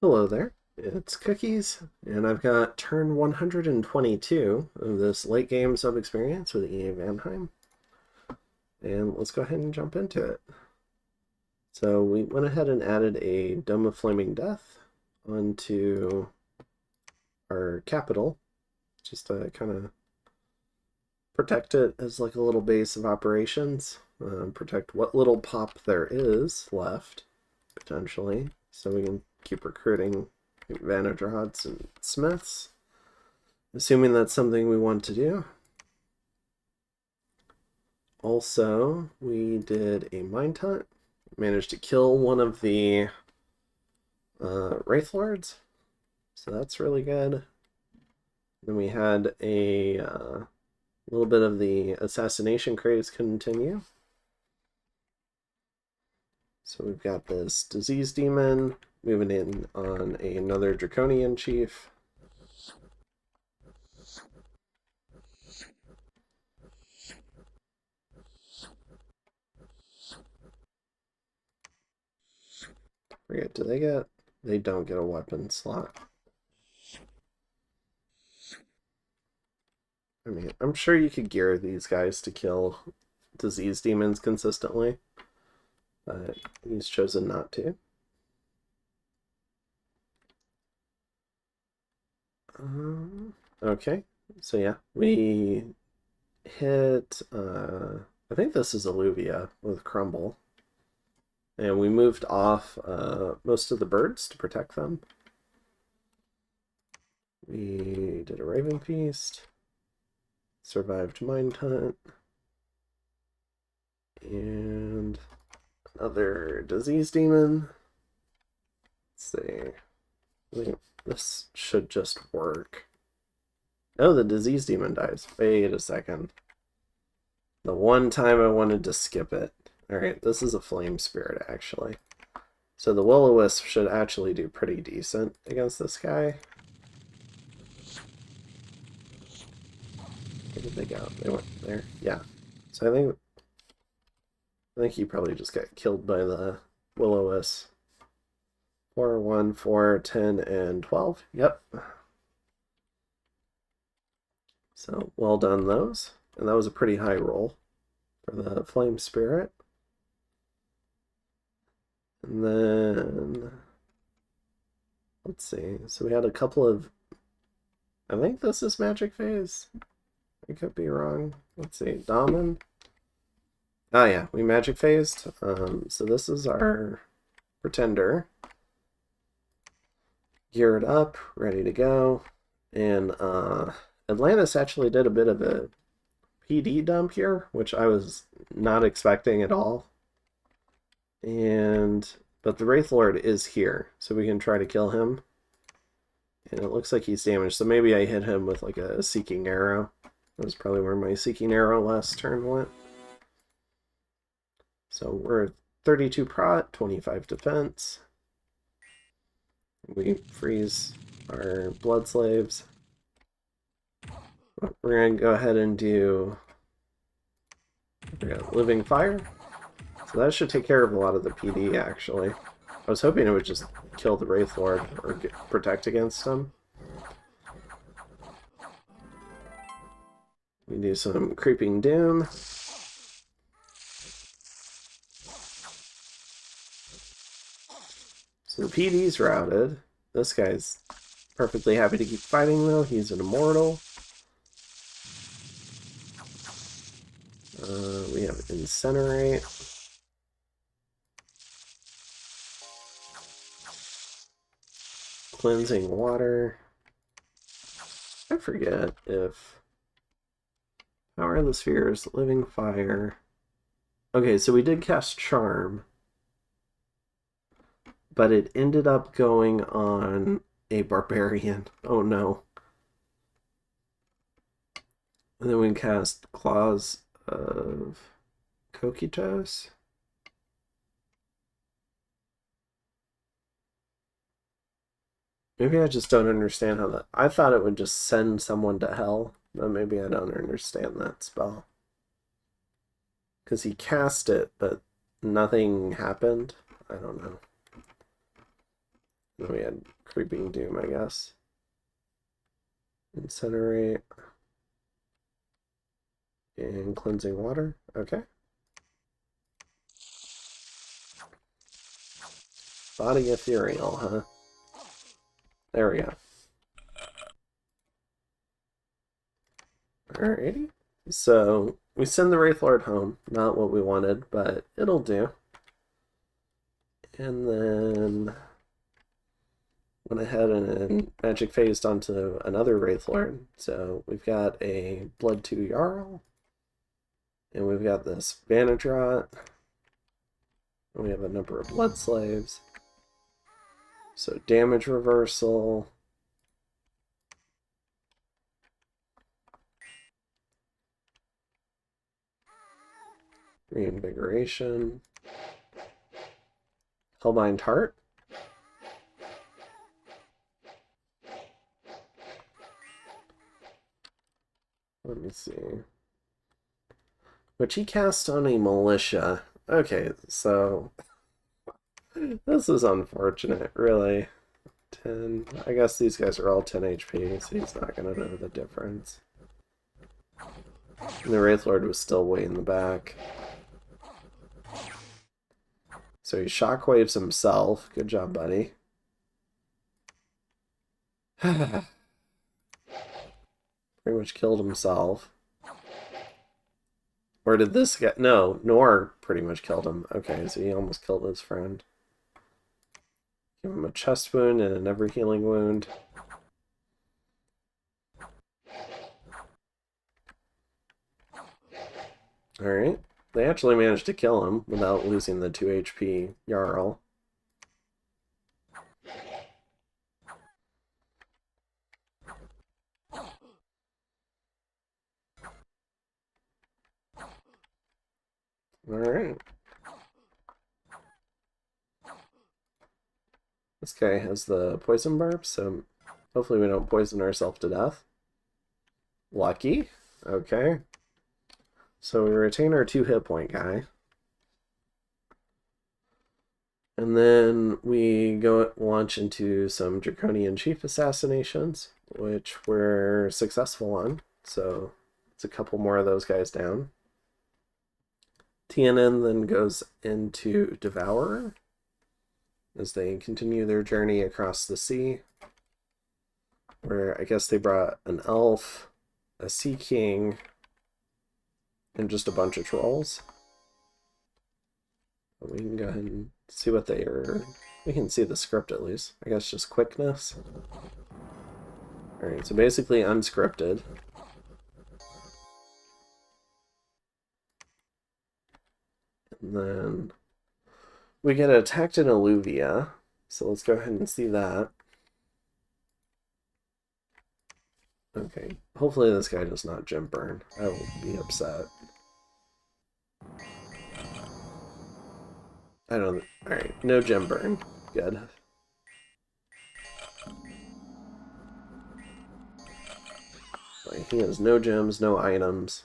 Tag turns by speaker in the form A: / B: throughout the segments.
A: Hello there, it's Cookies, and I've got turn 122 of this late game sub experience with EA Vanheim, and let's go ahead and jump into it. So we went ahead and added a Dome of Flaming Death onto our capital, just to kind of protect it as like a little base of operations, protect what little pop there is left, potentially, so we can keep recruiting advantage rods and smiths, assuming that's something we want to do. Also, we did a mind hunt, managed to kill one of the Wraith Lords, so that's really good. Then we had a little bit of the assassination craze continue. So we've got this disease demon moving in on another draconian chief. Forget, do they get? They don't get a weapon slot. I mean, I'm sure you could gear these guys to kill disease demons consistently, but he's chosen not to. Okay, so yeah, we hit, I think this is Alluvia with Crumble, and we moved off most of the birds to protect them. We did a Raven Feast, survived Mind Hunt, and another Disease Demon. Let's see. I think this should just work. Oh, the Disease Demon dies. Wait a second. The one time I wanted to skip it. Alright, this is a Flame Spirit, actually. So the Will-O-Wisp should actually do pretty decent against this guy. Where did they go? They went there? Yeah. So I think he probably just got killed by the Will-O-Wisp. 4, 1, 4, 10, and 12. Yep. So well done those. And that was a pretty high roll for the Flame Spirit. And then let's see. So we had a couple of, I think this is Magic Phase. I could be wrong. Let's see. Daman. Oh yeah, we Magic Phased. So this is our Pretender. Geared up, ready to go. And Atlantis actually did a bit of a PD dump here, which I was not expecting at all. But the Wraith Lord is here, so we can try to kill him. And it looks like he's damaged, so maybe I hit him with like a Seeking Arrow. That was probably where my Seeking Arrow last turn went. So we're 32 prot, 25 defense. We freeze our Blood Slaves. We're going to go ahead and do Living Fire. So that should take care of a lot of the PD, actually. I was hoping it would just kill the Wraith Lord or protect against him. We do some Creeping Doom. So the PD's routed. This guy's perfectly happy to keep fighting, though. He's an immortal. We have Incinerate. Cleansing Water. I forget if Power of the Spheres, Living Fire. Okay, so we did cast Charm, but it ended up going on a Barbarian. Oh no. And then we cast Claws of Kokitos. Maybe I just don't understand how that... I thought it would just send someone to hell, but maybe I don't understand that spell. Because he cast it, but nothing happened. I don't know. Then we had Creeping Doom, I guess. Incinerate. And Cleansing Water. Okay. Body Ethereal, huh? There we go. Alrighty. So, we send the Wraithlord home. Not what we wanted, but it'll do. And then went ahead and magic phased onto another Wraithlord. So, we've got a Blood 2 Jarl. And we've got this Vanadrot. And we have a number of Blood Slaves. So, damage reversal. Reinvigoration. Hellbind Heart. Let me see. Which he cast on a militia. Okay, so this is unfortunate, really. 10. I guess these guys are all 10 HP, so he's not going to know the difference. And the Wraithlord was still way in the back. So he shockwaves himself. Good job, buddy. Pretty much killed himself. Or did this guy... No, Nor pretty much killed him. Okay, so he almost killed his friend. Give him a chest wound and a never healing wound. Alright. They actually managed to kill him without losing the 2 HP Jarl. Alright. This guy has the poison barb, so hopefully we don't poison ourselves to death. Lucky. Okay. So we retain our 2 hit point guy. And then we go launch into some Draconian Chief assassinations, which we're successful on. So it's a couple more of those guys down. TNN then goes into Devourer as they continue their journey across the sea, where I guess they brought an elf, a sea king, and just a bunch of trolls. But we can go ahead and see what they are. We can see the script at least. I guess just quickness. Alright, so basically unscripted. And then we get attacked in Alluvia. So let's go ahead and see that. Okay, hopefully this guy does not gem burn. I will be upset. I don't... Alright, no gem burn. Good. Like, he has no gems, no items.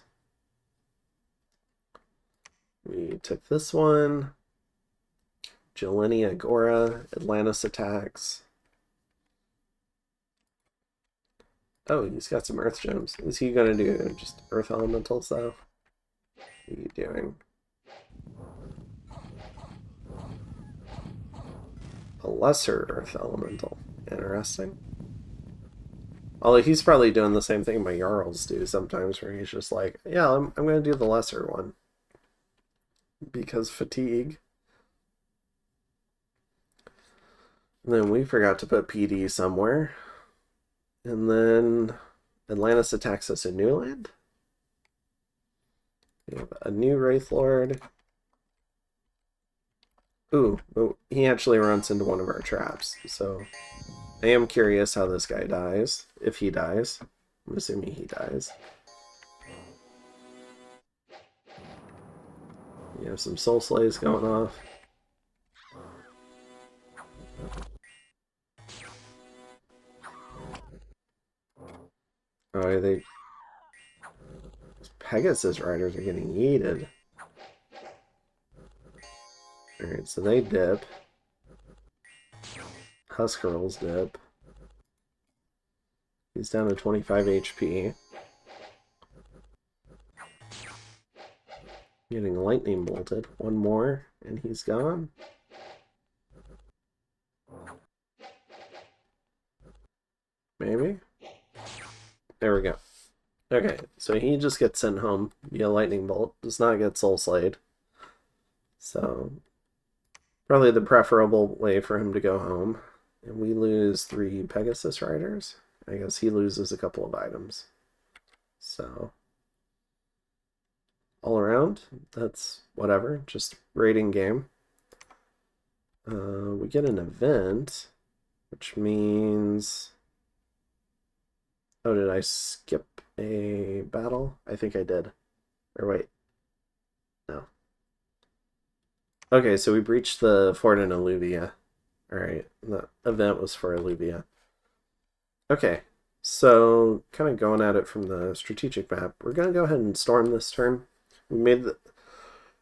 A: We took this one. Jelenia Agora, Atlantis attacks. Oh, he's got some earth gems. Is he gonna do just earth elemental stuff? What are you doing? A lesser earth elemental. Interesting. Although he's probably doing the same thing my Jarls do sometimes, where he's just like, yeah, I'm gonna do the lesser one. Because fatigue. And then we forgot to put PD somewhere. And then Atlantis attacks us in Newland. We have a new Wraithlord. Ooh, he actually runs into one of our traps. So I am curious how this guy dies. If he dies. I'm assuming he dies. You have some soul slays going off. Oh, they... Pegasus riders are getting yeeted. Alright, so they dip. Huskerl's dip. He's down to 25 HP. Getting lightning bolted. One more, and he's gone. Maybe? There we go. Okay, so he just gets sent home via lightning bolt. Does not get soul slayed. So, probably the preferable way for him to go home. And we lose 3 Pegasus Riders. I guess he loses a couple of items. So, all around, that's whatever. Just rating game. We get an event, which means... Oh, did I skip a battle? I think I did. Or wait. No. Okay, so we breached the fort in Alluvia. Alright, the event was for Alluvia. Okay, so kind of going at it from the strategic map. We're going to go ahead and storm this turn. We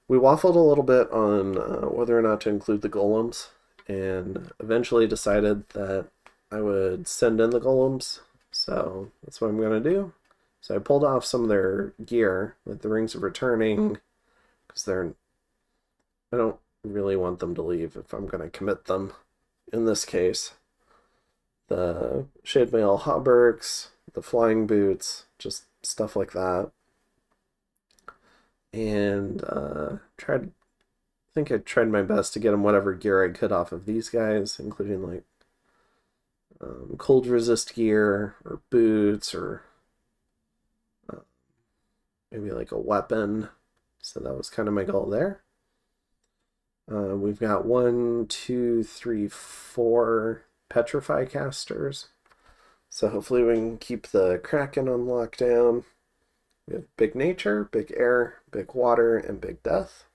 A: waffled a little bit on whether or not to include the golems, and eventually decided that I would send in the golems. So that's what I'm going to do. So I pulled off some of their gear, like the Rings of Returning, because I don't really want them to leave if I'm going to commit them. In this case, the Shademail hauberks, the flying boots, just stuff like that. And I think I tried my best to get them whatever gear I could off of these guys, including like cold resist gear or boots or maybe like a weapon. So that was kind of my goal there. We've got 1, 2, 3, 4 petrify casters. So hopefully we can keep the Kraken on lockdown. We have big nature, big air, big water, and big death.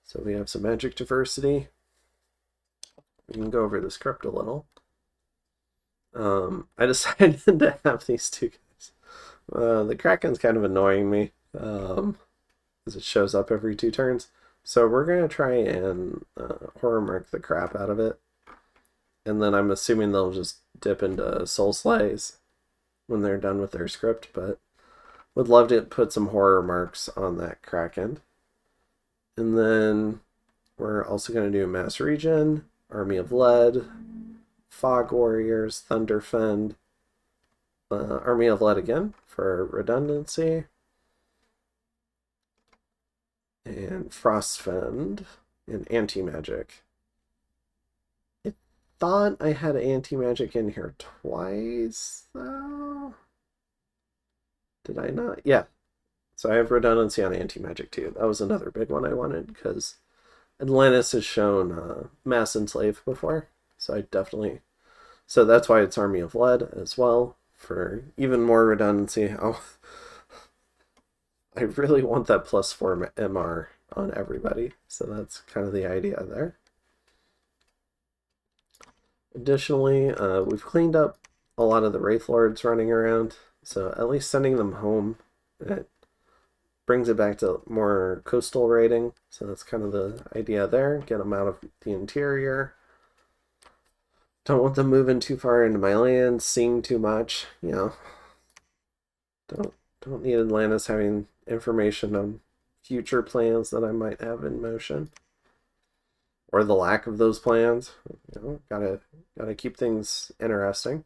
A: So we have some magic diversity. We can go over the script a little. I decided to have these two guys. The Kraken's kind of annoying me because it shows up every 2 turns. So we're going to try and horror mark the crap out of it. And then I'm assuming they'll just dip into soul slays when they're done with their script, but would love to put some horror marks on that Kraken. And then we're also going to do Mass Regen, Army of Lead, Fog Warriors, Thunderfend, Army of Lead again for redundancy, and Frostfend and Anti-Magic. I thought I had Anti-Magic in here twice, though. Did I not? Yeah. So I have redundancy on Anti-Magic too. That was another big one I wanted because Atlantis has shown Mass Enslave before. So I definitely... So that's why it's Army of Lead as well, for even more redundancy. Oh, I really want that +4 MR on everybody. So that's kind of the idea there. Additionally, we've cleaned up a lot of the Wraith Lords running around. So at least sending them home, it brings it back to more coastal raiding. So that's kind of the idea there. Get them out of the interior. Don't want them moving too far into my land, seeing too much, you know. Don't need Atlantis having information on future plans that I might have in motion. Or the lack of those plans. You know, gotta keep things interesting.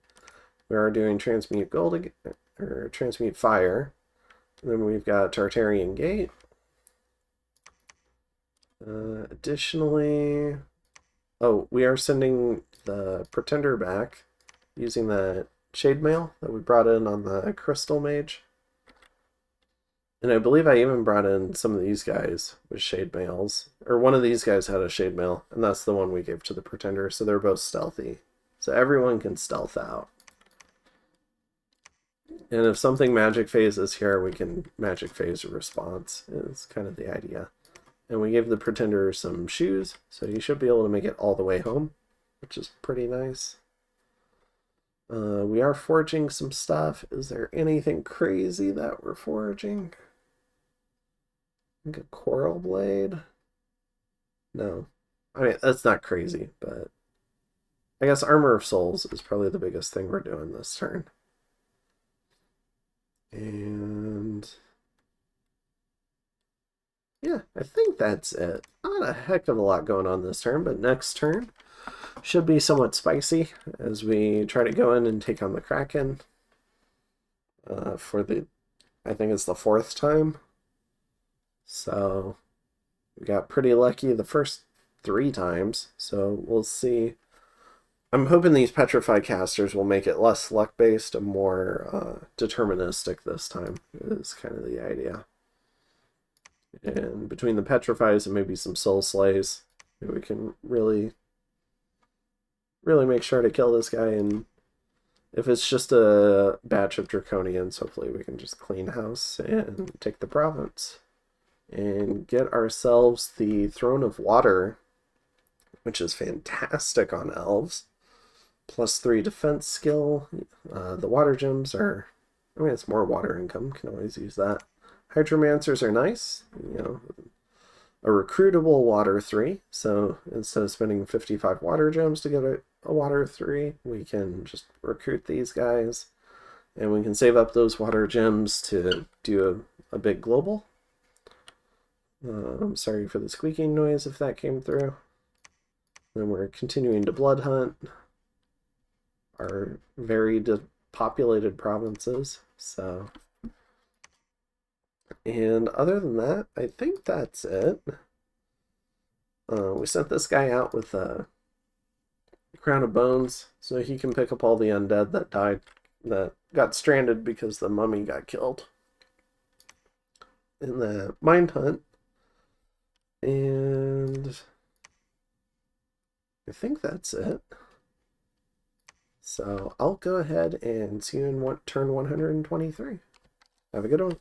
A: We are doing Transmute Gold again, or Transmute Fire. And then we've got Tartarian Gate. Additionally, oh, we are sending the Pretender back using the Shade Mail that we brought in on the Crystal Mage. And I believe I even brought in some of these guys with Shade Mails. Or one of these guys had a Shade Mail, and that's the one we gave to the Pretender, so they're both stealthy. So everyone can stealth out. And if something magic phases here, we can magic phase a response. It's kind of the idea. And we gave the Pretender some shoes, so you should be able to make it all the way home, which is pretty nice. We are forging some stuff. Is there anything crazy that we're forging? I think a Coral Blade? No. I mean, that's not crazy, but I guess Armor of Souls is probably the biggest thing we're doing this turn. And yeah, I think that's it. Not a heck of a lot going on this turn, but next turn should be somewhat spicy as we try to go in and take on the Kraken for the, I think it's the 4th time. So we got pretty lucky the first 3 times, so we'll see. I'm hoping these Petrify casters will make it less luck-based and more deterministic this time, is kind of the idea. And between the Petrifies and maybe some Soul Slays, we can really make sure to kill this guy. And if it's just a batch of Draconians, hopefully we can just clean house and take the province. And get ourselves the Throne of Water, which is fantastic on elves. +3 defense skill. The water gems are, I mean, it's more water income. Can always use that. Hydromancers are nice. You know, a recruitable water 3. So instead of spending 55 water gems to get a water 3, we can just recruit these guys. And we can save up those water gems to do a big global. I'm sorry for the squeaking noise if that came through. Then we're continuing to blood hunt our very depopulated provinces. So, and other than that, I think that's it. We sent this guy out with a Crown of Bones so he can pick up all the undead that died, that got stranded because the mummy got killed in the Mind Hunt. And I think that's it. So I'll go ahead and see you in turn 123. Have a good one.